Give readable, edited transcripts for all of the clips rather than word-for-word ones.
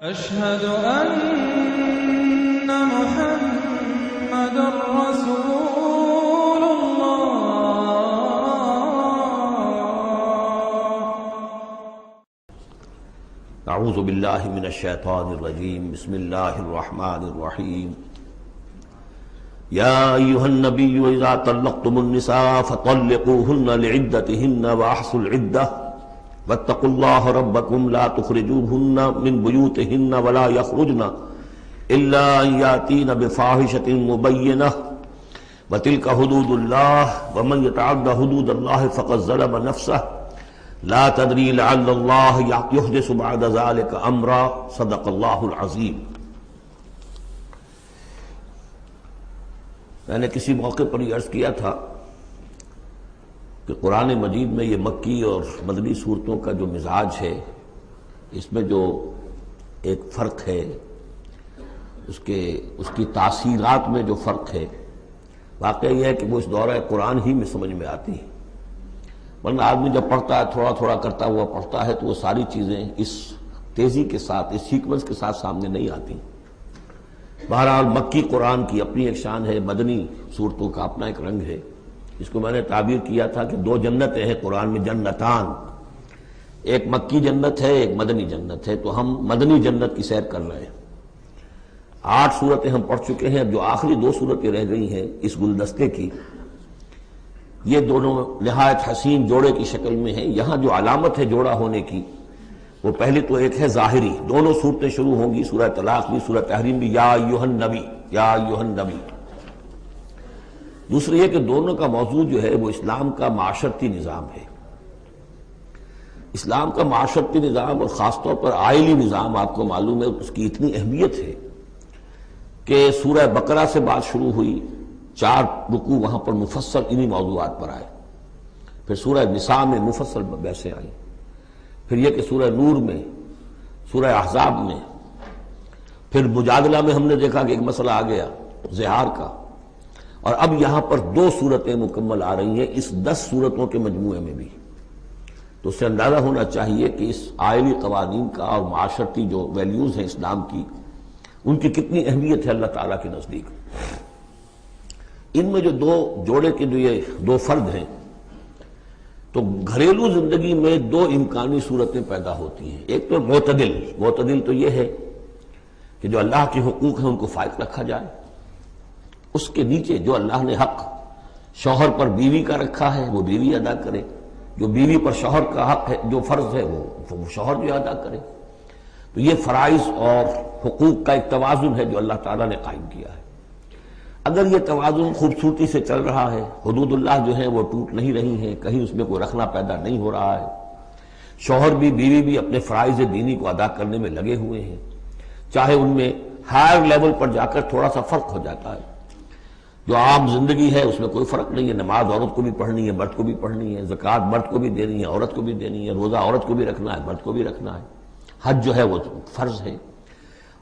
أشهد أن محمد رسول الله. اعوذ باللہ من الشیطان الرجیم. بسم اللہ الرحمن الرحیم. یا ایھا النبی اذا طلقتم النساء فطلقوهن لعدتهن واحصوا العدة واتقوا الله ربكم لا تخرجوهن من بيوتهن ولا يخرجن الا ان ياتين بفاحشة مبينة وتلك حدود الله ومن يتعد حدود الله فقد ظلم نفسه لا تدری لعل اللہ یحدث بعد ذلك امرا. صدق اللہ العظیم. میں نے کسی موقع پر یہ عرض کیا تھا کہ قرآن مجید میں یہ مکی اور مدنی صورتوں کا جو مزاج ہے، اس میں جو ایک فرق ہے، اس کی تاثیرات میں جو فرق ہے، واقعہ یہ ہے کہ وہ اس دورہ قرآن ہی میں سمجھ میں آتی ہیں. ورنہ آدمی جب پڑھتا ہے، تھوڑا تھوڑا کرتا ہوا پڑھتا ہے، تو وہ ساری چیزیں اس تیزی کے ساتھ، اس سیکوینس کے ساتھ سامنے نہیں آتی. بہرحال مکی قرآن کی اپنی ایک شان ہے، مدنی صورتوں کا اپنا ایک رنگ ہے. اس کو میں نے تعبیر کیا تھا کہ دو جنتیں ہیں قرآن میں، جنتان. ایک مکی جنت ہے، ایک مدنی جنت ہے. تو ہم مدنی جنت کی سیر کر رہے ہیں. 8 صورتیں ہم پڑھ چکے ہیں. اب جو آخری 2 صورتیں رہ گئی ہیں اس گلدستے کی، یہ دونوں نہایت حسین جوڑے کی شکل میں ہیں. یہاں جو علامت ہے جوڑا ہونے کی، وہ پہلے تو ایک ہے ظاہری. دونوں صورتیں شروع ہوں گی، سورہ طلاق بھی، سورہ تحریم بھی، یا ایھا النبی، یا ایھا النبی. دوسری یہ کہ دونوں کا موضوع جو ہے وہ اسلام کا معاشرتی نظام ہے. اسلام کا معاشرتی نظام اور خاص طور پر آئلی نظام، آپ کو معلوم ہے اس کی اتنی اہمیت ہے کہ سورہ بقرہ سے بات شروع ہوئی، 4 رکوع وہاں پر مفصل انہی موضوعات پر آئے. پھر سورہ نساء میں مفصل بحثیں آئیں. پھر یہ کہ سورہ نور میں، سورہ احزاب میں، پھر مجادلہ میں ہم نے دیکھا کہ ایک مسئلہ آ گیا زہار کا. اور اب یہاں پر 2 صورتیں مکمل آ رہی ہیں اس 10 صورتوں کے مجموعے میں بھی. تو اس سے اندازہ ہونا چاہیے کہ اس آئلی قوانین کا اور معاشرتی جو ویلیوز ہیں اسلام کی، ان کی کتنی اہمیت ہے اللہ تعالیٰ کے نزدیک. ان میں جو 2 جوڑے کے جو یہ 2 فرد ہیں، تو گھریلو زندگی میں 2 امکانی صورتیں پیدا ہوتی ہیں. ایک تو معتدل تو یہ ہے کہ جو اللہ کے حقوق ہیں ان کو فائق رکھا جائے. اس کے نیچے جو اللہ نے حق شوہر پر بیوی کا رکھا ہے وہ بیوی ادا کرے، جو بیوی پر شوہر کا حق ہے، جو فرض ہے وہ شوہر جو ادا کرے. تو یہ فرائض اور حقوق کا ایک توازن ہے جو اللہ تعالیٰ نے قائم کیا ہے. اگر یہ توازن خوبصورتی سے چل رہا ہے، حدود اللہ جو ہیں وہ ٹوٹ نہیں رہی ہیں، کہیں اس میں کوئی رخنا پیدا نہیں ہو رہا ہے، شوہر بھی بیوی بھی اپنے فرائض دینی کو ادا کرنے میں لگے ہوئے ہیں، چاہے ان میں ہائر لیول پر جا کر تھوڑا سا فرق ہو جاتا ہے. جو عام زندگی ہے اس میں کوئی فرق نہیں ہے. نماز عورت کو بھی پڑھنی ہے، مرد کو بھی پڑھنی ہے. زکوٰۃ مرد کو بھی دینی ہے، عورت کو بھی دینی ہے. روزہ عورت کو بھی رکھنا ہے، مرد کو بھی رکھنا ہے. حج جو ہے وہ فرض ہے.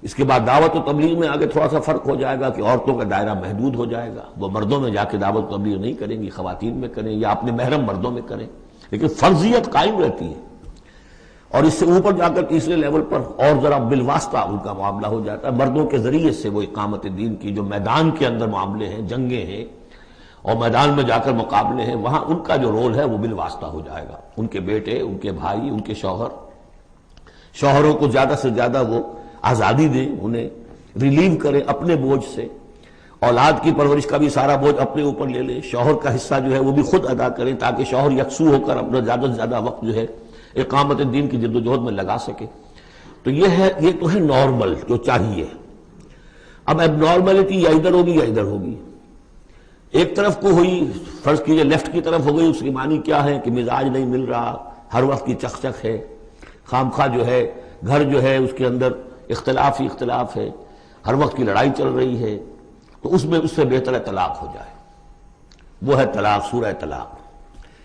اس کے بعد دعوت و تبلیغ میں آگے تھوڑا سا فرق ہو جائے گا کہ عورتوں کا دائرہ محدود ہو جائے گا. وہ مردوں میں جا کے دعوت و تبلیغ نہیں کریں گی، خواتین میں کریں یا اپنے محرم مردوں میں کریں، لیکن فرضیت قائم رہتی ہے. اور اس سے اوپر جا کر تیسرے لیول پر اور ذرا بالواسطہ ان کا معاملہ ہو جاتا ہے. مردوں کے ذریعے سے وہ اقامت دین کی جو میدان کے اندر معاملے ہیں، جنگیں ہیں اور میدان میں جا کر مقابلے ہیں، وہاں ان کا جو رول ہے وہ بالواسطہ ہو جائے گا. ان کے بیٹے، ان کے بھائی، ان کے شوہروں کو زیادہ سے زیادہ وہ آزادی دیں، انہیں ریلیو کریں اپنے بوجھ سے. اولاد کی پرورش کا بھی سارا بوجھ اپنے اوپر لے لیں. شوہر کا حصہ جو ہے وہ بھی خود ادا کریں تاکہ شوہر یکسو ہو کر اپنا زیادہ سے زیادہ وقت جو ہے اقامت دین کی جد و جہد میں لگا سکے. تو یہ تو ہے نارمل جو چاہیے. اب اب نارملٹی یا ادھر ہوگی یا ادھر ہوگی. ایک طرف کو ہوئی، فرض کیجئے لیفٹ کی طرف ہو گئی. اس کی معنی کیا ہے کہ مزاج نہیں مل رہا، ہر وقت کی چک چک ہے، خام خواہ جو ہے گھر جو ہے اس کے اندر اختلاف ہی اختلاف ہے، ہر وقت کی لڑائی چل رہی ہے. تو اس سے بہتر ہے طلاق ہو جائے. وہ ہے طلاق، سورہ طلاق،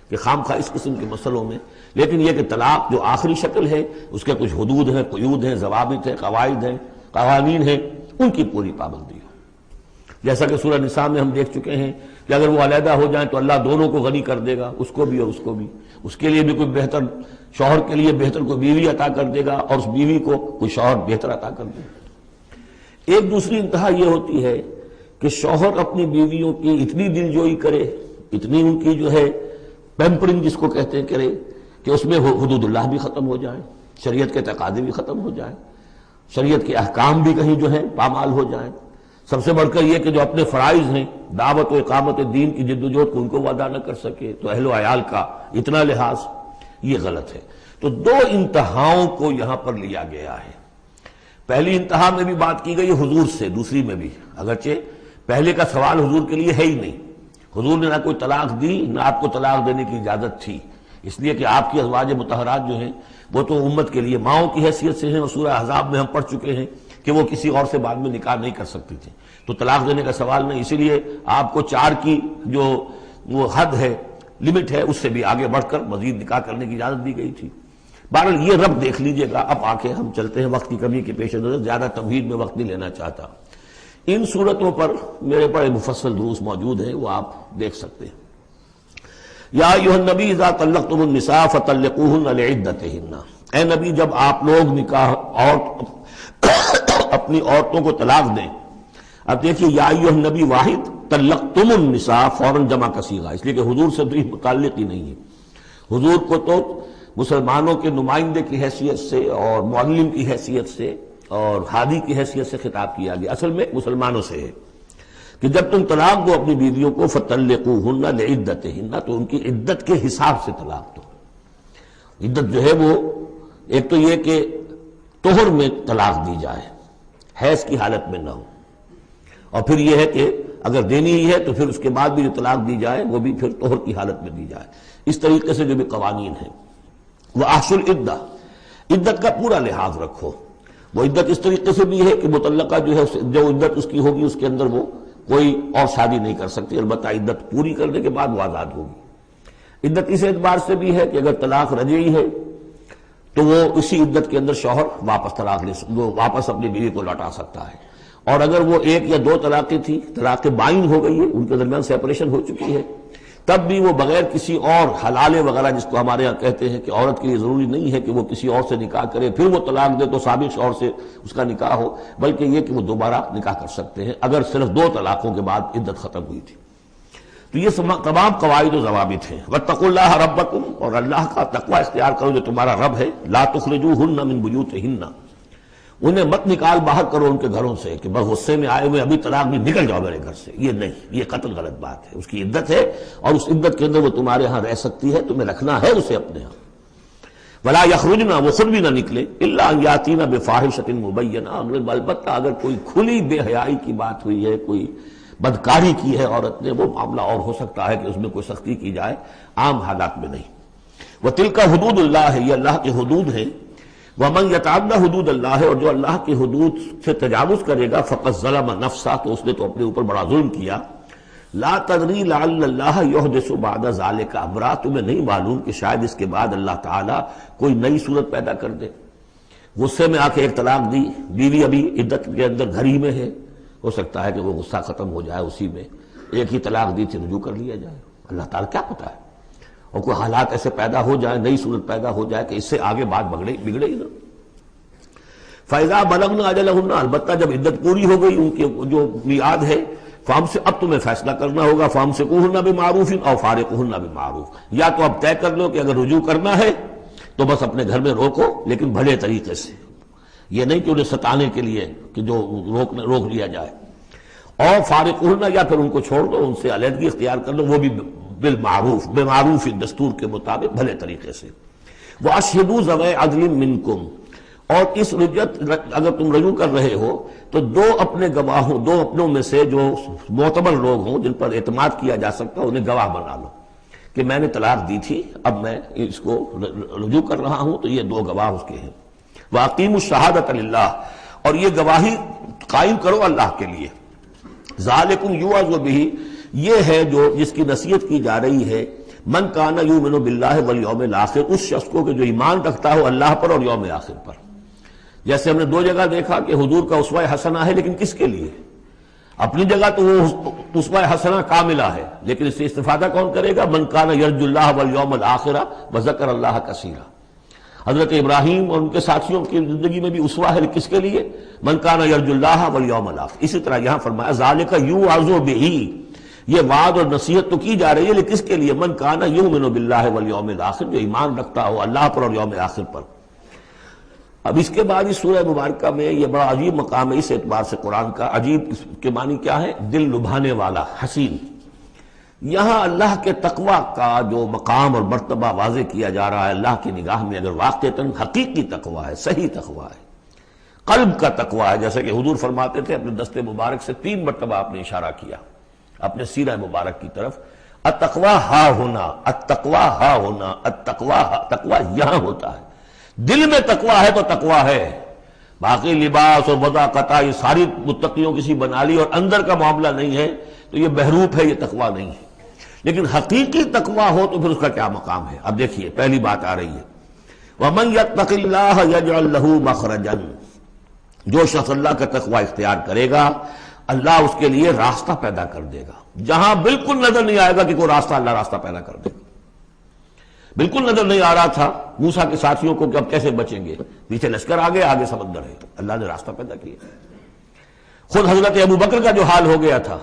کہ خام خواہ اس قسم کے مسئلوں میں. لیکن یہ کہ طلاق جو آخری شکل ہے اس کے کچھ حدود ہیں، قیود ہیں، ضوابط ہیں، قواعد ہیں، قوانین ہیں، ان کی پوری پابندی ہو. جیسا کہ سورہ نساء میں ہم دیکھ چکے ہیں کہ اگر وہ علیحدہ ہو جائیں تو اللہ دونوں کو غنی کر دے گا، اس کو بھی اور اس کو بھی، اس کے لیے بھی کوئی بہتر شوہر کے لیے بہتر کوئی بیوی عطا کر دے گا اور اس بیوی کو کوئی شوہر بہتر عطا کر دے گا۔ ایک دوسری انتہا یہ ہوتی ہے کہ شوہر اپنی بیویوں کی اتنی دلجوئی کرے، اتنی ان کی جو ہے پیمپرنگ جس کو کہتے ہیں کرے، کہ اس میں حدود اللہ بھی ختم ہو جائیں، شریعت کے تقاضے بھی ختم ہو جائیں، شریعت کے احکام بھی کہیں جو ہے پامال ہو جائیں۔ سب سے بڑھ کر یہ کہ جو اپنے فرائض ہیں، دعوت و اقامت دین کی جد و جہد کو ان کو ادا نہ کر سکے، تو اہل و عیال کا اتنا لحاظ، یہ غلط ہے۔ تو دو انتہاؤں کو یہاں پر لیا گیا ہے۔ پہلی انتہا میں بھی بات کی گئی حضور سے، دوسری میں بھی، اگرچہ پہلے کا سوال حضور کے لیے ہے ہی نہیں، حضور نے نہ کوئی طلاق دی نہ آپ کو طلاق دینے کی اجازت تھی، اس لیے کہ آپ کی ازواج مطہرات جو ہیں وہ تو امت کے لیے ماؤں کی حیثیت سے ہیں، اور سورہ احزاب میں ہم پڑھ چکے ہیں کہ وہ کسی اور سے بعد میں نکاح نہیں کر سکتی تھی، تو طلاق دینے کا سوال نہیں، اسی لیے آپ کو 4 کی جو وہ حد ہے، لمٹ ہے، اس سے بھی آگے بڑھ کر مزید نکاح کرنے کی اجازت دی گئی تھی۔ بہرحال یہ رب دیکھ لیجئے گا۔ اب آنکھیں ہم چلتے ہیں، وقت کی کمی کے پیش نظر زیادہ تمہید میں وقت نہیں لینا چاہتا۔ ان صورتوں پر میرے پر مفصل دروس موجود ہیں، وہ آپ دیکھ سکتے ہیں۔ یا ایھا النبی اذا طلقتم النساء فطلقوہن لعدتہن، اے نبی جب آپ لوگ نکاح اور اپنی عورتوں کو طلاق دیں۔ اب دیکھیے یا ایھا النبی واحد، طلقتم النساء فوراً جمع کا صیغہ، اس لیے کہ حضور سے تو یہ متعلق ہی نہیں ہے۔ حضور کو تو مسلمانوں کے نمائندے کی حیثیت سے اور معلم کی حیثیت سے اور ہادی کی حیثیت سے خطاب کیا گیا، اصل میں مسلمانوں سے ہے کہ جب تم طلاق دو اپنی بیویوں کو فطلقوہن لعدتہن، تو ان کی عدت کے حساب سے طلاق دو۔ عدت جو ہے وہ ایک تو یہ کہ طہر میں طلاق دی جائے، حیض کی حالت میں نہ ہو، اور پھر یہ ہے کہ اگر دینی ہی ہے تو پھر اس کے بعد بھی جو طلاق دی جائے وہ بھی پھر طہر کی حالت میں دی جائے۔ اس طریقے سے جو بھی قوانین ہیں، وَأَحْصُوا الْعِدَّةَ، عدت کا پورا لحاظ رکھو۔ وہ عدت اس طریقے سے بھی ہے کہ مطلقہ جو ہے جو عدت اس کی ہوگی اس کے اندر وہ کوئی اور شادی نہیں کر سکتی، البتہ عدت پوری کرنے کے بعد وہ آزاد ہوگی۔ عدت اس اعتبار سے بھی ہے کہ اگر طلاق رجعی ہے تو وہ اسی عدت کے اندر شوہر واپس اپنی بیوی کو لوٹا سکتا ہے، اور اگر وہ 1 یا 2 طلاقیں تھی، طلاق بائن ہو گئی ہے، ان کے درمیان سیپریشن ہو چکی ہے، تب بھی وہ بغیر کسی اور حلالے وغیرہ جس کو ہمارے ہاں کہتے ہیں کہ عورت کے لیے ضروری نہیں ہے کہ وہ کسی اور سے نکاح کرے پھر وہ طلاق دے تو سابق شوہر سے اس کا نکاح ہو، بلکہ یہ کہ وہ دوبارہ نکاح کر سکتے ہیں اگر صرف 2 طلاقوں کے بعد عدت ختم ہوئی تھی۔ تو یہ تمام قواعد و ضوابط ہیں۔ واتقوا اللہ ربکم، اور اللہ کا تقوی اختیار کرو جو تمہارا رب ہے۔ لا تخرجوہن من بیوتہن، انہیں مت نکال باہر کرو ان کے گھروں سے کہ بس غصے میں آئے ہوئے ابھی طلاق بھی نکل جاؤ میرے گھر سے، یہ نہیں، یہ قطعی غلط بات ہے۔ اس کی عدت ہے اور اس عدت کے اندر وہ تمہارے ہاں رہ سکتی ہے، تمہیں رکھنا ہے اسے اپنے ہاں۔ ولا یخرجن، وہ خود بھی نہ نکلے، الا ان یاتین بفاحشۃ مبینہ، البتہ اگر کوئی کھلی بے حیائی کی بات ہوئی ہے، کوئی بدکاری کی ہے عورت نے، وہ معاملہ اور ہو سکتا ہے کہ اس میں کوئی سختی کی جائے، عام حالات میں نہیں۔ وتلک حدود اللہ، یہ اللہ کے حدود ہیں۔ ومن یتعد حدود اللہ، اور جو اللہ کی حدود سے تجاوز کرے گا، فقد ظلم نفسہ، تو اس نے تو اپنے اوپر بڑا ظلم کیا۔ لا تدری لعل اللہ یحدث بعد ذلک امرا، تمہیں نہیں معلوم کہ شاید اس کے بعد اللہ تعالیٰ کوئی نئی صورت پیدا کر دے۔ غصے میں آ کے ایک طلاق دی، بیوی ابھی عدت کے اندر گھر ہی میں ہے، ہو سکتا ہے کہ وہ غصہ ختم ہو جائے، اسی میں ایک ہی طلاق دی تھی رجوع کر لیا جائے، اللہ تعالیٰ کیا پتہ ہے، اور کوئی حالات ایسے پیدا ہو جائیں، نئی صورت پیدا ہو جائے کہ اس سے آگے بات بگڑے ہی نہ۔ فَإِذَا بَلَغْنَ أَجَلَهُنَّ، البتہ جب عدت پوری ہو گئی ان کی جو میعاد ہے، اب تمہیں فیصلہ کرنا ہوگا، فَأَمْسِكُوهُنَّ بِمَعْرُوفٍ أَوْ فَارِقُوهُنَّ بِمَعْرُوفٍ، یا تو اب طے کر لو کہ اگر رجوع کرنا ہے تو بس اپنے گھر میں روکو، لیکن بھلے طریقے سے، یہ نہیں کہ انہیں ستانے کے لیے کہ جو روک لیا جائے، اور فارقوهن، یا پھر ان کو چھوڑ دو، ان سے علیحدگی اختیار کر لو، وہ بھی بالمعروف، بمعروف دستور کے مطابق بھلے طریقے سے۔ وَأَشْهِدُوا ذَوَيْ عَدْلٍ مِّنكُمْ، اور اس رجعت اگر تم رجوع کر رہے ہو تو 2 اپنے گواہوں، 2 اپنوں میں سے جو معتبر لوگ ہوں جن پر اعتماد کیا جا سکتا انہیں گواہ بنا لو کہ میں نے طلاق دی تھی، اب میں اس کو رجوع کر رہا ہوں، تو یہ 2 گواہ اس کے ہیں۔ وَأَقِیمُوا الشَّهَادَةَ لِلَّهِ، اور یہ گواہی قائم کرو اللہ کے لیے۔ ذَلِكُمْ يُوعَظُ بِهِ، یہ ہے جو جس کی نصیحت کی جا رہی ہے، من کان یؤمن باللہ والیوم الآخر، اس شخص کو کہ جو ایمان رکھتا ہو اللہ پر اور یوم آخر پر۔ جیسے ہم نے 2 جگہ دیکھا کہ حضور کا اسوہ حسنہ ہے، لیکن کس کے لیے؟ اپنی جگہ تو وہ اسوہ حسنہ کاملہ ہے، لیکن اس سے استفادہ کون کرے گا؟ من کان یرجو اللہ والیوم الآخر وذکر اللہ کثیرا۔ حضرت ابراہیم اور ان کے ساتھیوں کی زندگی میں بھی اسوہ ہے، کس کے لیے؟ من کان یرجو اللہ والیوم الآخر۔ اسی طرح یہاں فرمایا ذالک یوعظ بہ، یہ وعد اور نصیحت تو کی جا رہی ہے، لیکن کس کے لیے؟ من کان یؤمن باللہ والیوم الآخر، جو ایمان رکھتا ہو اللہ پر اور یوم آخر پر۔ اب اس کے بعد اس سورہ مبارکہ میں یہ بڑا عجیب مقام ہے اس اعتبار سے قرآن کا۔ عجیب کے معنی کیا ہے؟ دل لبھانے والا، حسین۔ یہاں اللہ کے تقوی کا جو مقام اور مرتبہ واضح کیا جا رہا ہے اللہ کی نگاہ میں، اگر واقعتاً حقیقی تقوی ہے، صحیح تقوی ہے، قلب کا تقوی ہے، جیسے کہ حضور فرماتے تھے اپنے دست مبارک سے 3 مرتبہ آپ نے اشارہ کیا اپنے سیرہ مبارک کی طرف، التقوی ہا ہونا، التقوی ہا ہونا، التقوی ہا، تقوی یہاں ہوتا ہے۔ دل میں تقوی ہے تو تقوی ہے، باقی لباس اور وضاقت یہ ساری متقیوں کسی بنا لی اور اندر کا معاملہ نہیں ہے تو یہ بہروپ ہے، یہ تقوی نہیں ہے۔ لیکن حقیقی تقوی ہو تو پھر اس کا کیا مقام ہے؟ اب دیکھیے پہلی بات آ رہی ہے، وَمَن يَتَّقِ اللَّهَ يَجْعَل لَّهُ مَخْرَجًا، جو شخص اللہ کا تقوی اختیار کرے گا اللہ اس کے لیے راستہ پیدا کر دے گا، جہاں بالکل نظر نہیں آئے گا کہ کوئی راستہ، اللہ راستہ پیدا کر دے گا۔ بالکل نظر نہیں آ رہا تھا موسیٰ کے ساتھیوں کو کہ اب کیسے بچیں گے، پیچھے لشکر آگے، آگے سمندر ہے، اللہ نے راستہ پیدا کیا۔ خود حضرت ابو بکر کا جو حال ہو گیا تھا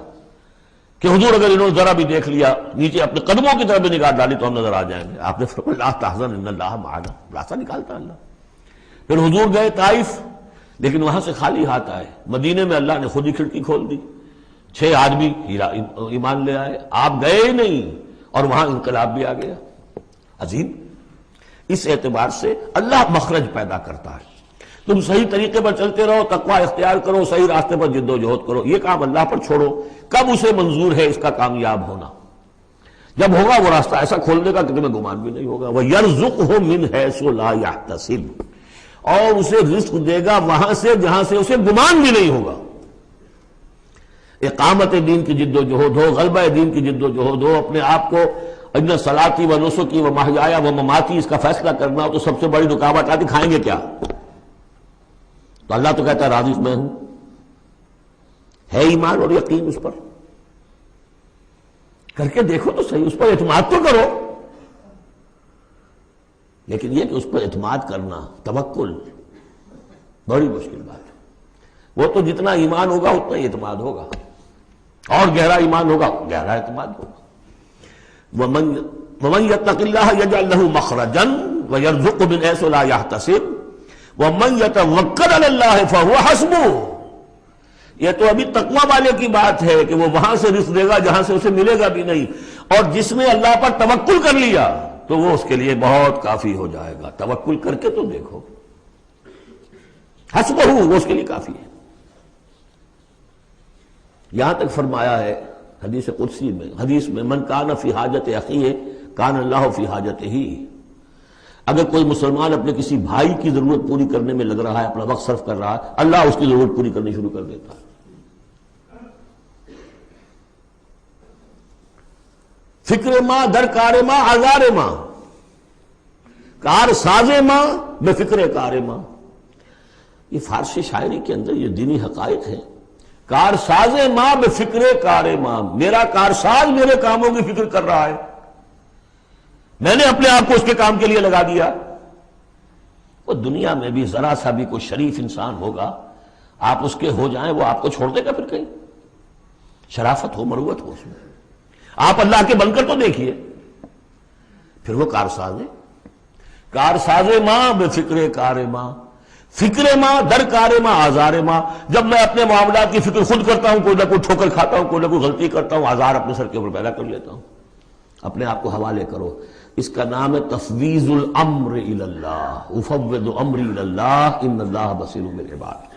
کہ حضور اگر انہوں نے ذرا بھی دیکھ لیا، نیچے اپنے قدموں کی طرف بھی نگاہ ڈالی تو ہم نظر آ جائیں گے، آپ نے فرمایا لا تحزن ان اللہ معنا، راستہ نکالتا اللہ۔ پھر حضور گئے طائف، لیکن وہاں سے خالی ہاتھ آئے، مدینے میں اللہ نے خود ہی کھڑکی کھول دی، 6 آدمی ایمان لے آئے، آپ گئے ہی نہیں اور وہاں انقلاب بھی آ گیا۔ عظیم، اس اعتبار سے اللہ مخرج پیدا کرتا ہے، تم صحیح طریقے پر چلتے رہو، تقوی اختیار کرو، صحیح راستے پر جد و جہد کرو، یہ کام اللہ پر چھوڑو، کب اسے منظور ہے اس کا کامیاب ہونا؟ جب ہوگا وہ راستہ ایسا کھولنے کا کہ تمہیں گمان بھی نہیں ہوگا۔ وَيَرْزُقْهُ مِنْ حَيْثُ لَا يَحْتَسِبُ، اور اسے رزق دے گا وہاں سے جہاں سے اسے گمان بھی نہیں ہوگا۔ اقامت دین کی جد و جہد ہو، غلبہ دین کی جد و جہد ہو، اپنے آپ کو ان صلاتی و نسکی و محیایا و مماتی اس کا فیصلہ کرنا ہو تو سب سے بڑی رکاوٹ آتی کھائیں گے کیا؟ تو اللہ تو کہتا ہے رازق میں ہوں، ہے ایمان اور یقین اس پر، کر کے دیکھو تو صحیح، اس پر اعتماد تو کرو۔ لیکن یہ کہ اس پر اعتماد کرنا، توکل، بڑی مشکل بات ہے۔ وہ تو جتنا ایمان ہوگا اتنا ہی اعتماد ہوگا، اور گہرا ایمان ہوگا گہرا اعتماد ہوگا۔ وَمَن يَتَّقِ اللَّهَ يَجْعَل لَّهُ مَخْرَجًا وَيَرْزُقْهُ مِنْ حَيْثُ لَا يَحْتَسِبُ وَمَن يَتَوَكَّلْ عَلَى اللَّهِ فَهُوَ حَسْبُهُ۔ یہ تو ابھی تقوی والے کی بات ہے کہ وہ وہاں سے رزق دے گا جہاں سے اسے ملے گا بھی نہیں، اور جس نے اللہ پر توکل کر لیا تو وہ اس کے لیے بہت کافی ہو جائے گا۔ توکل کر کے تو دیکھو، حسبہ وہ اس کے لیے کافی ہے۔ یہاں تک فرمایا ہے حدیث قدسی میں، حدیث میں من کان فی حاجت اخیہ کان اللہ فی حاجتہ، اگر کوئی مسلمان اپنے کسی بھائی کی ضرورت پوری کرنے میں لگ رہا ہے، اپنا وقت صرف کر رہا ہے، اللہ اس کی ضرورت پوری کرنی شروع کر دیتا ہے۔ فکر ماں در کار ماں آزار ماں، کار ساز ماں بے فکر کار ماں، یہ فارسی شاعری کے اندر یہ دینی حقائق ہیں۔ کار ساز ماں بے فکر کار ماں، میرا کارساز میرے کاموں کی فکر کر رہا ہے، میں نے اپنے آپ کو اس کے کام کے لیے لگا دیا۔ وہ دنیا میں بھی ذرا سا بھی کوئی شریف انسان ہوگا، آپ اس کے ہو جائیں وہ آپ کو چھوڑ دے گا پھر کہیں؟ شرافت ہو، مروت ہو اس میں، آپ اللہ کے بن کر تو دیکھیے، پھر وہ کارساز ہے۔ کارساز ماں بے فکر کار ماں، فکر ماں در کار ماں آزار ماں، جب میں اپنے معاملات کی فکر خود کرتا ہوں، کوئی نہ کوئی ٹھوکر کھاتا ہوں، کوئی نہ کوئی غلطی کرتا ہوں، آزار اپنے سر کے اوپر پیدا کر لیتا ہوں۔ اپنے آپ کو حوالے کرو، اس کا نام ہے تفویض الامر الی اللہ، افوض امری الی اللہ ان اللہ بصیر بالعباد۔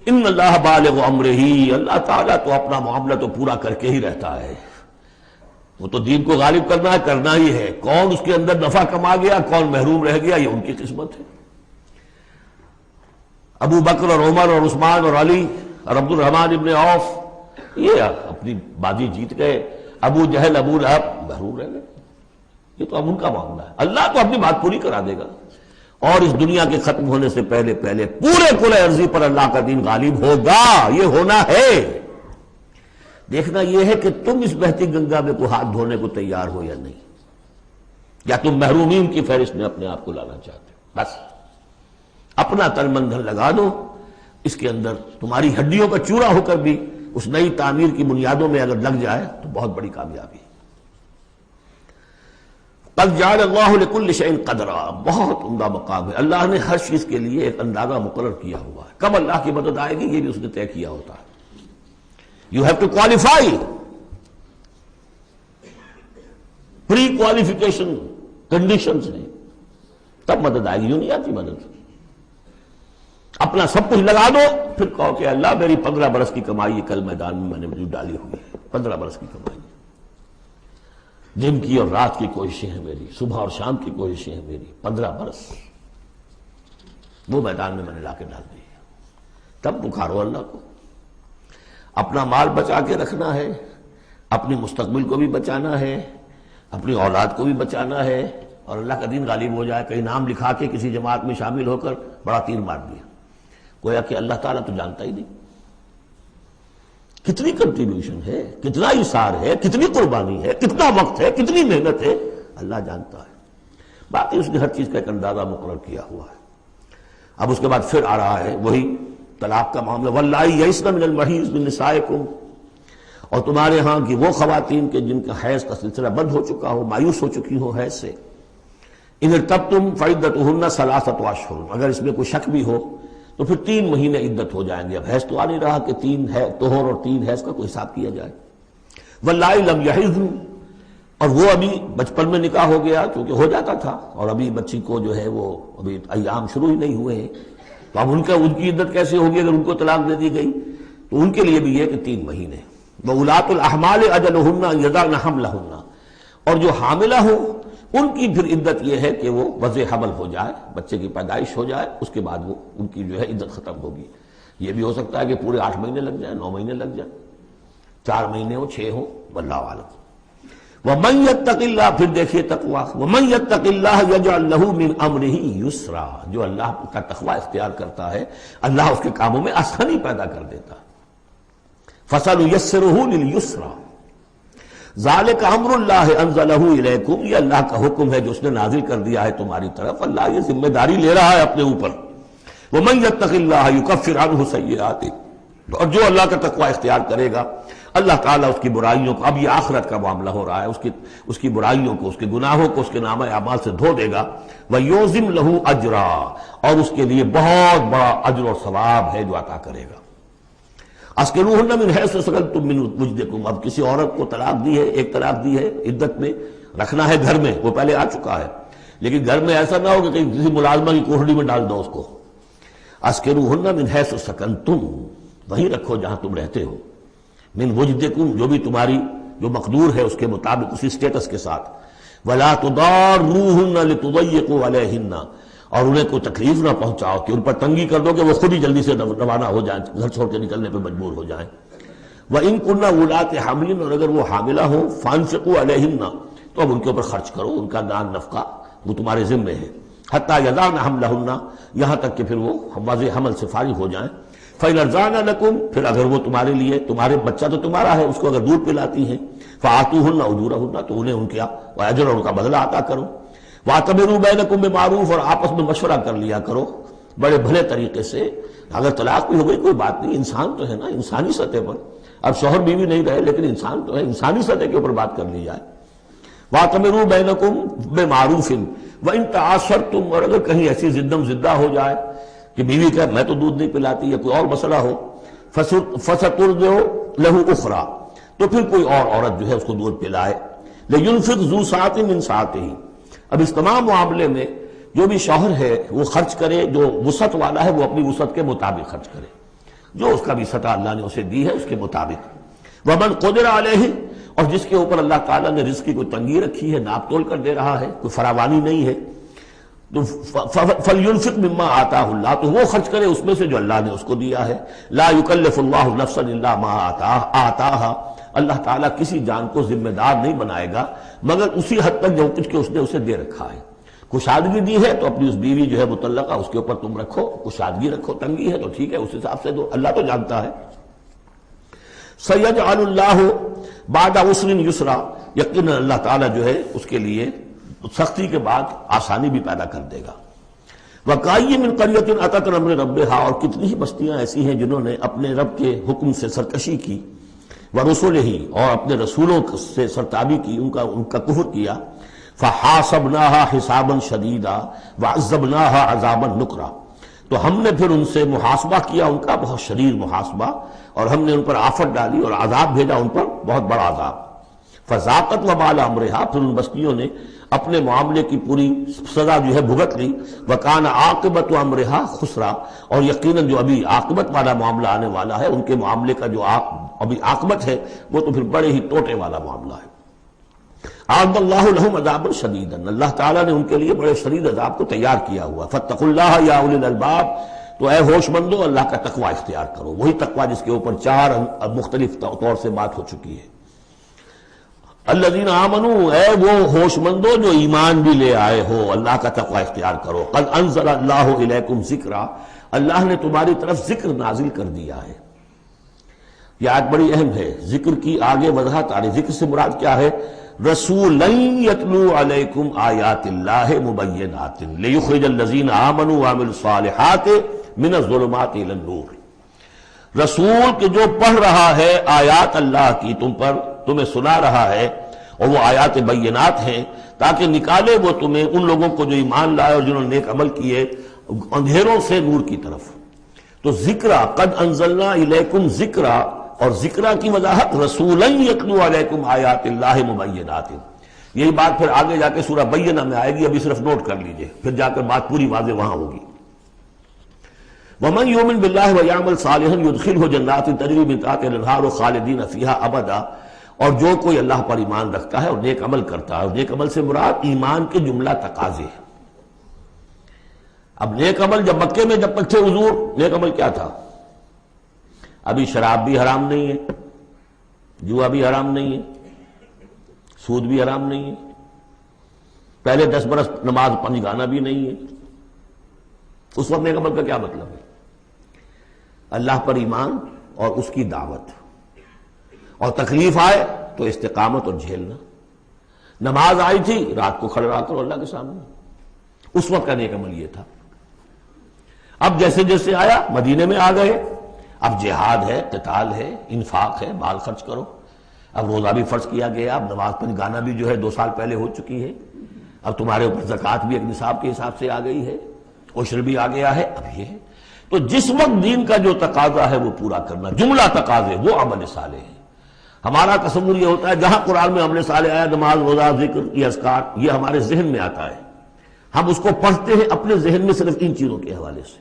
ان اللہ بالغ امرہ، اللہ تعالیٰ تو اپنا معاملہ تو پورا کر کے ہی رہتا ہے، وہ تو دین کو غالب کرنا ہے، کرنا ہی ہے، کون اس کے اندر نفع کما گیا کون محروم رہ گیا یہ ان کی قسمت ہے۔ ابو بکر اور عمر اور عثمان اور علی اور عبد الرحمن ابن عوف یہ اپنی بازی جیت گئے، ابو جہل ابو لہب محروم رہ گئے، یہ تو اب ان کا معاملہ ہے، اللہ تو اپنی بات پوری کرا دے گا۔ اور اس دنیا کے ختم ہونے سے پہلے پہلے پورے کل ارضی پر اللہ کا دین غالب ہوگا، یہ ہونا ہے۔ دیکھنا یہ ہے کہ تم اس بہتی گنگا میں کو ہاتھ دھونے کو تیار ہو یا نہیں، یا تم محرومین کی فہرست میں اپنے آپ کو لانا چاہتے ہو۔ بس اپنا تن من دھن لگا دو اس کے اندر، تمہاری ہڈیوں کا چورا ہو کر بھی اس نئی تعمیر کی بنیادوں میں اگر لگ جائے تو بہت بڑی کامیابی ہے۔ قد جعل اللہ لکل شیء قدرا، بہت عمدہ مقام ہے، اللہ نے ہر چیز کے لیے ایک اندازہ مقرر کیا ہوا ہے، کب اللہ کی مدد آئے گی یہ بھی اس نے طے کیا ہوتا ہے۔ You have to qualify, pre qualification conditions ہیں، تب مدد آئے گی، یوں نہیں آتی مدد۔ اپنا سب کچھ لگا دو پھر کہو کہ اللہ میری 15 برس کی کمائی کل میدان میں میں نے وجود ڈالی ہوئی ہے، 15 برس کی کمائی، دن کی اور رات کی کوششیں ہیں میری، صبح اور شام کی کوششیں ہیں میری، 15 برس وہ میدان میں نے لا کے ڈال دی ہے۔ تب پکارو اللہ کو۔ اپنا مال بچا کے رکھنا ہے، اپنی مستقبل کو بھی بچانا ہے، اپنی اولاد کو بھی بچانا ہے، اور اللہ کا دین غالب ہو جائے، کہیں نام لکھا کے کسی جماعت میں شامل ہو کر بڑا تیر مار دیا، گویا کہ اللہ تعالیٰ تو جانتا ہی نہیں کتنی کنٹریبیوشن ہے، کتنا اثار ہے، کتنی قربانی ہے، کتنا وقت ہے، کتنی محنت ہے، اللہ جانتا ہے۔ باقی اس نے ہر چیز کا ایک اندازہ مقرر کیا ہوا ہے۔ اب اس کے بعد پھر آ رہا ہے وہی طلاق کا معاملہ، واللائی یئسن من المحیض من نسائکم، اور تمہارے ہاں کی وہ خواتین کے جن کا حیض کا سلسلہ بند ہو چکا ہو، مایوس ہو چکی ہو حیض سے، ان ارتبتم فعدتہن ثلاثۃ اشہر، اگر اس میں کوئی شک بھی ہو تو پھر 3 مہینے عدت ہو جائیں گے۔ اب حیض تو آ نہیں رہا کہ 3 ہے طہر اور 3 حیض کا کوئی حساب کیا جائے۔ واللائی لم یحضن، اور وہ ابھی بچپن میں نکاح ہو گیا کیونکہ ہو جاتا تھا، اور ابھی بچی کو جو ہے وہ ابھی ایام شروع ہی نہیں ہوئے ہیں، تو اب ان کی عدت کیسے ہوگی اگر ان کو طلاق دے دی گئی؟ تو ان کے لیے بھی یہ کہ 3 مہینے۔ وَأُولَاتُ الْأَحْمَالِ أَجَلُهُنَّ أَن يَضَعْنَ حَمْلَهُنَّ، اور جو حاملہ ہو ان کی پھر عدت یہ ہے کہ وہ وضع حمل ہو جائے، بچے کی پیدائش ہو جائے، اس کے بعد وہ ان کی جو ہے عدت ختم ہوگی۔ یہ بھی ہو سکتا ہے کہ پورے 8 مہینے لگ جائیں، 9 مہینے لگ جائیں، 4 مہینے ہو، 6 ہو، واللہ اعلم۔ وَمَن يَتَّقِ اللَّهَ، پھر دیکھیے تقویٰ، وَمَن يَتَّقِ اللَّهَ يَجْعَل لَّهُ مِنْ أَمْرِهِ يُسْرًا، جو اللہ کا تقویٰ اختیار کرتا ہے اللہ اس کے کاموں میں آسانی پیدا کر دیتا ہے۔ فَسَنُيَسِّرُهُ لِلْيُسْرَىٰ، ذالک امر اللہ انزلہ الیکم، یہ اللہ کا حکم ہے جو اس نے نازل کر دیا ہے تمہاری طرف، اللہ یہ ذمہ داری لے رہا ہے اپنے اوپر۔ ومن یتق اللہ یکفر عنہ سیئاتہ، اور جو اللہ کا تقوی اختیار کرے گا اللہ تعالیٰ اس کی برائیوں کو، اب یہ آخرت کا معاملہ ہو رہا ہے، اس کی برائیوں کو، اس کے گناہوں کو اس کے نامہ اعمال سے دھو دے گا۔ ویعظم لہ اجرا، اور اس کے لیے بہت بڑا اجر اور ثواب ہے جو عطا کرے گا۔ اسکنوہن من حیث سکنتم من وجدکم، اب کسی عورت کو طلاق دی ہے، ایک طلاق دی ہے، عدت میں رکھنا ہے گھر میں، وہ پہلے آ چکا ہے، لیکن گھر میں ایسا نہ ہو کہ کہیں کسی ملازمہ کی کوٹڑی میں ڈال دو اس کو۔ اسکنوہن من حیث سکنتم، وہیں رکھو جہاں تم رہتے ہو، من وجدکم، جو بھی تمہاری جو مقدور ہے اس کے مطابق، اسی سٹیٹس کے ساتھ۔ ولا تضاروہن لتضیقوا علیہن، اور انہیں کوئی تکلیف نہ پہنچاؤ کہ ان پر تنگی کر دو کہ وہ خود ہی جلدی سے روانہ ہو جائیں، گھر چھوڑ کے نکلنے پہ مجبور ہو جائیں۔ وَإِن كُنَّ أُولَاتِ حَمْلٍ، اور اگر وہ حاملہ ہوں، فَأَنفِقُوا عَلَيْهِنَّ، تو اب ان کے اوپر خرچ کرو، ان کا دان نفقہ وہ تمہارے ذمے ہے۔ حَتَّى يَضَعْنَ حَمْلَهُنَّ، یہاں تک کہ پھر وہ واضح حمل سے فارغ ہو جائیں۔ فَإِنْ أَرْضَعْنَ لَكُمْ، پھر اگر وہ تمہارے لیے، تمہارے بچہ تو تمہارا ہے، اس کو اگر دودھ پلاتی ہیں، فَآتُوهُنَّ أُجُورَهُنَّ، تو انہیں ان کا اجر اور ان کا بدلہ عطا کرو۔ وَاعْتَمِرُوا بَيْنَكُمْ بِمَعْرُوفٍ، اور آپس میں مشورہ کر لیا کرو بڑے بھلے طریقے سے۔ اگر طلاق بھی ہو گئی کوئی بات نہیں، انسان تو ہے نا، انسانی سطح پر، اب شوہر بیوی نہیں رہے لیکن انسان تو ہے، انسانی سطح کے اوپر بات کر لی جائے۔ وَاعْتَمِرُوا بَيْنَكُمْ بِمَعْرُوفٍ وَإِن تَعَاثَرْتُمْ، اور اگر کہیں ایسی زدہ ہو جائے کہ بیوی کہ میں تو دودھ نہیں پلاتی یا کوئی اور مسئلہ ہو، فَسَتُرْضِعُ لَهُ أُخْرَىٰ، تو پھر کوئی اور عورت جو ہے اس کو دودھ پلائے۔ لِيُنْفِقْ ذُو سَعَةٍ مِّن سَعَتِهِ، اب اس تمام معاملے میں جو بھی شوہر ہے وہ خرچ کرے، جو وسعت والا ہے وہ اپنی وسعت کے مطابق خرچ کرے، جو اس کا بھی سطح اللہ نے اسے دی ہے اس کے مطابق۔ وَمَنْ قُدِرَ عَلَيْهِ، اور جس کے اوپر اللہ تعالیٰ نے رزق کی کوئی تنگی رکھی ہے، ناپ تول کر دے رہا ہے، کوئی فراوانی نہیں ہے، تو فَلْيُنْفِقْ مِمَّا آتَاهُ اللَّهُ، تو وہ خرچ کرے اس میں سے جو اللہ نے اس کو دیا ہے۔ لَا يُكَلِّفُ اللَّهُ نَفْسًا إِلَّا مَا آتَاهَا، اللہ تعالیٰ کسی جان کو ذمہ دار نہیں بنائے گا مگر اسی حد تک جو کچھ کہ اس نے اسے دے رکھا ہے۔ کشادگی دی ہے تو اپنی اس بیوی جو ہے مطلقہ اس کے اوپر تم رکھو، کشادگی رکھو، تنگی ہے تو ٹھیک ہے اس حساب سے دو، اللہ تو جانتا ہے۔ سَيَجْعَلُ اللَّهُ بَعْدَ عُسْرٍ يُسْرًا، یقیناً اللہ تعالیٰ جو ہے اس کے لیے سختی کے بعد آسانی بھی پیدا کر دے گا۔ وَكَأَيٍّ مِّن قَرْيَةٍ أَتَتْ أَمْرَ رَبِّهَا، اور کتنی ہی بستیاں ایسی ہیں جنہوں نے اپنے رب کے حکم سے سرکشی کی، وَرُسُلِهِ، اور اپنے رسولوں سے سرتابی کی، ان کا کفر کیا، فَحَاسَبْنَاهَا حِسَابًا شَدِيدًا وَعَذَّبْنَاهَا عَذَابًا نُكْرًا، تو ہم نے پھر ان سے محاسبہ کیا، ان کا بہت شدید محاسبہ، اور ہم نے ان پر آفت ڈالی اور عذاب بھیجا ان پر بہت بڑا عذاب۔ فَذَاقَتْ وَبَالَ أَمْرِهَا، پھر ان بستیوں نے اپنے معاملے کی پوری سزا جو ہے بھگت لی۔ وَكَانَ عَاقِبَةُ أَمْرِهَا خُسْرًا، اور یقیناً جو ابھی عاقبت والا معاملہ آنے والا ہے، ان کے معاملے کا جو ابھی عاقبت ہے وہ تو پھر بڑے ہی ٹوٹے والا معاملہ ہے۔ أَعَدَّ اللَّهُ لَهُمْ عَذَابًا شَدِيدًا، اللہ تعالیٰ نے ان کے لیے بڑے شدید عذاب کو تیار کیا ہوا۔ فَاتَّقُوا اللَّهَ يَا أُولِي الْأَلْبَابِ، تو اے ہوش مندو اللہ کا تقوی اختیار کرو، وہی تقوی جس کے اوپر 4 مختلف طور سے بات ہو چکی ہے۔ الذین آمنوا، اے وہ ہوش مندو جو ایمان بھی لے آئے ہو، اللہ کا تقوی اختیار کرو۔ قد انزل اللہ الیکم ذکرا، اللہ نے تمہاری طرف ذکر نازل کر دیا ہے۔ یہ آیت بڑی اہم ہے، ذکر کی آگے وضاحت آ رہی۔ ذکر سے مراد کیا ہے؟ رسولا یتلو علیکم آیات اللہ مبینات لیخرج الذین آمنوا وعملوا الصالحات من الظلمات الی النور، رسول کہ جو پڑھ رہا ہے آیات اللہ کی تم پر، تمہیں سنا رہا ہے، اور وہ آیات بینات ہیں تاکہ نکالے وہ تمہیں، ان لوگوں کو جو ایمان لائے اور جنہوں نے نیک عمل کیے، اندھیروں سے نور کی طرف۔ تو ذکرہ، قد انزلنا الیکم ذکرہ، اور ذکرہ کی وضاحت رسولا یتلو علیکم آیات اللہ مبینات، یہی بات پھر آگے جا کے سورہ بینہ میں آئے گی، ابھی صرف نوٹ کر لیجئے، پھر جا کر بات پوری واضح وہاں ہوگی۔ وَمَن يُؤْمِن بِاللَّهِ وَيَعْمَلْ صَالِحًا يُدْخِلْهُ جَنَّاتٍ تَجْرِي مِن تَحْتِهَا الْأَنْهَارُ خَالِدِينَ فِيهَا أَبَدًا، اور جو کوئی اللہ پر ایمان رکھتا ہے اور نیک عمل کرتا ہے، اور نیک عمل سے مراد ایمان کے جملہ تقاضے ہیں۔ اب نیک عمل جب مکے میں جب تک تھے حضور، نیک عمل کیا تھا؟ ابھی شراب بھی حرام نہیں ہے، جوا بھی حرام نہیں ہے، سود بھی حرام نہیں ہے، پہلے 10 برس نماز پنج گانا بھی نہیں ہے۔ اس وقت نیک عمل کا کیا مطلب ہے؟ اللہ پر ایمان اور اس کی دعوت، اور تکلیف آئے تو استقامت اور جھیلنا۔ نماز آئی تھی، رات کو کھڑا رہا کرو اللہ کے سامنے، اس وقت کا نیک عمل یہ تھا۔ اب جیسے جیسے آیا مدینے میں آ گئے، اب جہاد ہے، قتال ہے، انفاق ہے، مال خرچ کرو، اب روزہ بھی فرض کیا گیا، اب نماز پنج گانا بھی جو ہے 2 سال پہلے ہو چکی ہے، اب تمہارے اوپر زکوٰۃ بھی ایک نصاب کے حساب سے آ گئی ہے، عشر بھی آ گیا ہے، اب یہ ہے۔ تو جس وقت دین کا جو تقاضا ہے وہ پورا کرنا، جملہ تقاضے وہ عمل صالح ہے۔ ہمارا تصور یہ ہوتا ہے جہاں قرآن میں عمل صالح آیا، نماز، روزہ، ذکر، یہ اذکار، یہ ہمارے ذہن میں آتا ہے، ہم اس کو پڑھتے ہیں اپنے ذہن میں صرف ان چیزوں کے حوالے سے،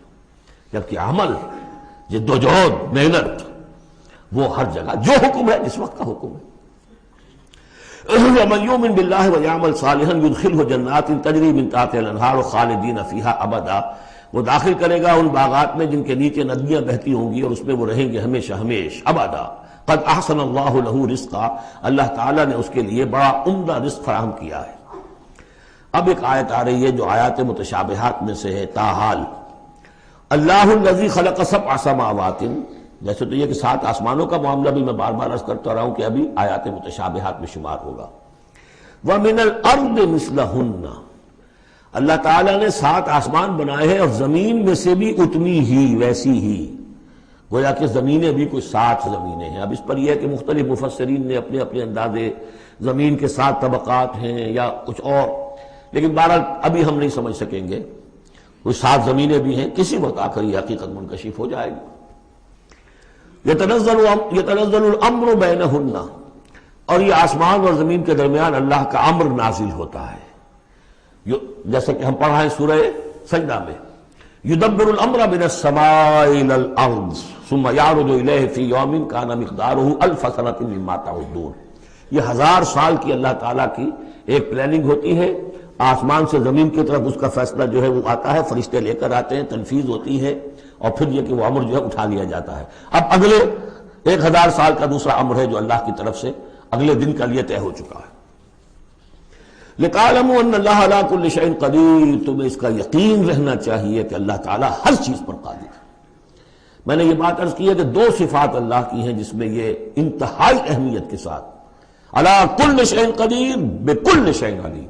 جبکہ عمل، جدوجہد، محنت، وہ ہر جگہ جو حکم ہے جس وقت کا حکم ہے۔ وَمَن يُؤْمِن بِاللَّهِ وَيَعْمَلْ صَالِحًا يُدْخِلْهُ جَنَّاتٍ تَجْرِي مِن تَحْتِهَا الْأَنْهَارُ خَالِدِينَ فِيهَا أَبَدًا، وہ داخل کرے گا ان باغات میں جن کے نیچے ندیاں بہتی ہوں گی، اور اس میں وہ رہیں گے ہمیشہ ہمیش، ابدا۔ قد احسن اللہ لہ رزقا، اللہ تعالیٰ نے اس کے لیے بڑا عمدہ رزق فراہم کیا ہے۔ اب ایک آیت آ رہی ہے جو آیات متشابہات میں سے ہے، تاحال اللہ الذی خلق 7 سماوات، جیسے تو یہ کہ 7 آسمانوں کا معاملہ بھی میں بار بار عرض کرتا رہا ہوں کہ ابھی آیات متشابہات میں شمار ہوگا۔ وَمِنَ الْأَرْضِ مِثْلَهُنَّ، اللہ تعالیٰ نے 7 آسمان بنائے ہیں اور زمین میں سے بھی اتنی ہی، ویسی ہی، گویا کہ زمینیں بھی کوئی 7 زمینیں ہیں۔ اب اس پر یہ ہے کہ مختلف مفسرین نے اپنے اپنے اندازے، زمین کے 7 طبقات ہیں یا کچھ اور، لیکن بہرحال ابھی ہم نہیں سمجھ سکیں گے، کوئی 7 زمینیں بھی ہیں، کسی وقت آ کر یہ حقیقت منکشف ہو جائے گی۔ یتنزل الامر بینہن، اور یہ آسمان اور زمین کے درمیان اللہ کا امر نازل ہوتا ہے، جیسا کہ ہم پڑھا ہے سورہ سجدہ میں، یدبر الامر من السماء الى الارض ثم یعرج الیہ فی یوم کان مقدارہ 1000 سنۃ مما تعدون، یہ 1000 سال کی اللہ تعالیٰ کی ایک پلاننگ ہوتی ہے، آسمان سے زمین کی طرف اس کا فیصلہ جو ہے وہ آتا ہے، فرشتے لے کر آتے ہیں، تنفیذ ہوتی ہے، اور پھر یہ کہ وہ امر جو ہے اٹھا لیا جاتا ہے۔ اب اگلے 1000 سال کا دوسرا امر ہے جو اللہ کی طرف سے اگلے دن کا لیے طے ہو چکا ہے۔ لِتَعْلَمُوا أَنَّ اللَّهَ عَلَىٰ كُلِّ شَيْءٍ قَدِيرٌ، تمہیں اس کا یقین رہنا چاہیے کہ اللہ تعالیٰ ہر چیز پر قادر ہے۔ میں نے یہ بات عرض کی ہے کہ دو صفات اللہ کی ہیں جس میں یہ انتہائی اہمیت کے ساتھ عَلَىٰ كُلِّ شَيْءٍ قَدِيرٌ بِكُلِّ شَيْءٍ عَلِيمٌ،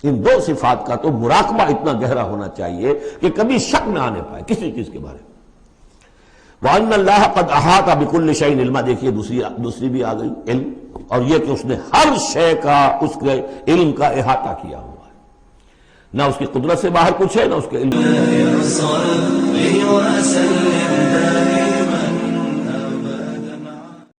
ان دو صفات کا تو مراقبہ اتنا گہرا ہونا چاہیے کہ کبھی شک نہ آنے پائے کسی چیز کے بارے میں۔ وَأَنَّ اللَّهَ قَدْ أَحَاطَ بِكُلِّ شَيْءٍ عِلْمًا، دیکھیے دوسری بھی آ گئی علم، اور یہ کہ اس نے ہر شے کا اس کے علم کا احاطہ کیا ہوا ہے، نہ اس کی قدرت سے باہر کچھ ہے نہ اس کے علم